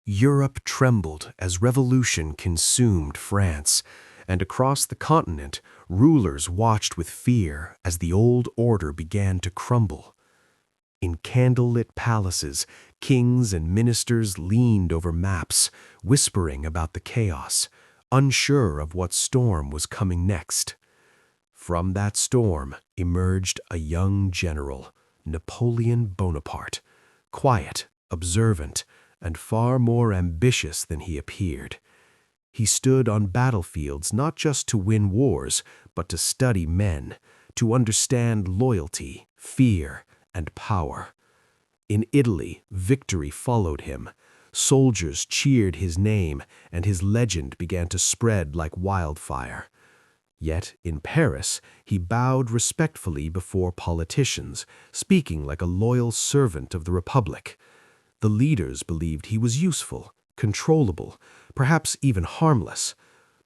Europe trembled as revolution consumed France, and across the continent, rulers watched with fear as the old order began to crumble. In candlelit palaces, kings and ministers leaned over maps, whispering about the chaos, unsure of what storm was coming next. From that storm emerged a young general, Napoleon Bonaparte, quiet, observant, and far more ambitious than he appeared. He stood on battlefields not just to win wars, but to study men, to understand loyalty, fear, and power. In Italy, victory followed him. Soldiers cheered his name, and his legend began to spread like wildfire. Yet in Paris, he bowed respectfully before politicians, speaking like a loyal servant of the Republic. The leaders believed he was useful, controllable, perhaps even harmless.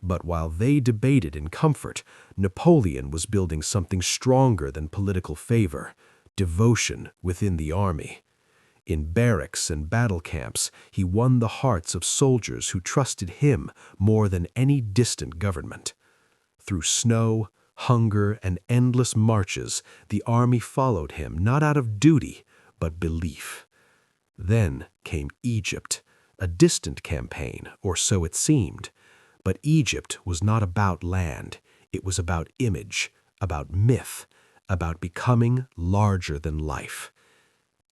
But while they debated in comfort, Napoleon was building something stronger than political favor, devotion within the army. In barracks and battle camps, he won the hearts of soldiers who trusted him more than any distant government. Through snow, hunger, and endless marches, the army followed him not out of duty, but belief. Then came Egypt, a distant campaign, or so it seemed. But Egypt was not about land. It was about image, about myth, about becoming larger than life.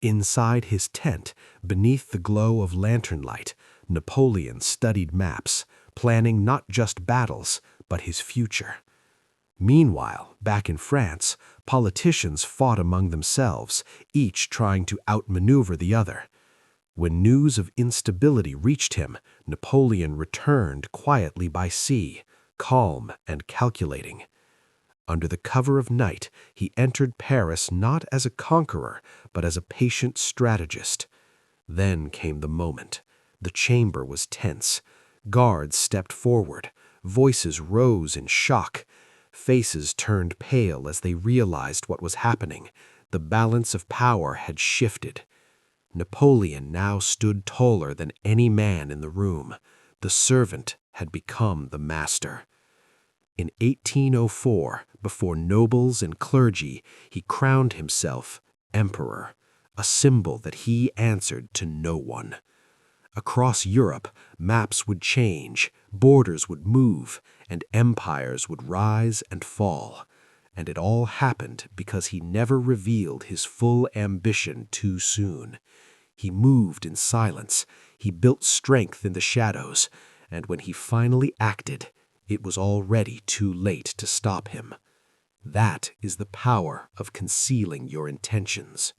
Inside his tent, beneath the glow of lantern light, Napoleon studied maps, planning not just battles, but his future. Meanwhile, back in France, politicians fought among themselves, each trying to outmaneuver the other. When news of instability reached him, Napoleon returned quietly by sea, calm and calculating. Under the cover of night, he entered Paris not as a conqueror, but as a patient strategist. Then came the moment. The chamber was tense. Guards stepped forward. Voices rose in shock. Faces turned pale as they realized what was happening. The balance of power had shifted. Napoleon now stood taller than any man in the room. The servant had become the master. In 1804, before nobles and clergy, he crowned himself emperor, a symbol that he answered to no one. Across Europe, maps would change, borders would move, and empires would rise and fall. And it all happened because he never revealed his full ambition too soon. He moved in silence, he built strength in the shadows, and when he finally acted, it was already too late to stop him. That is the power of concealing your intentions.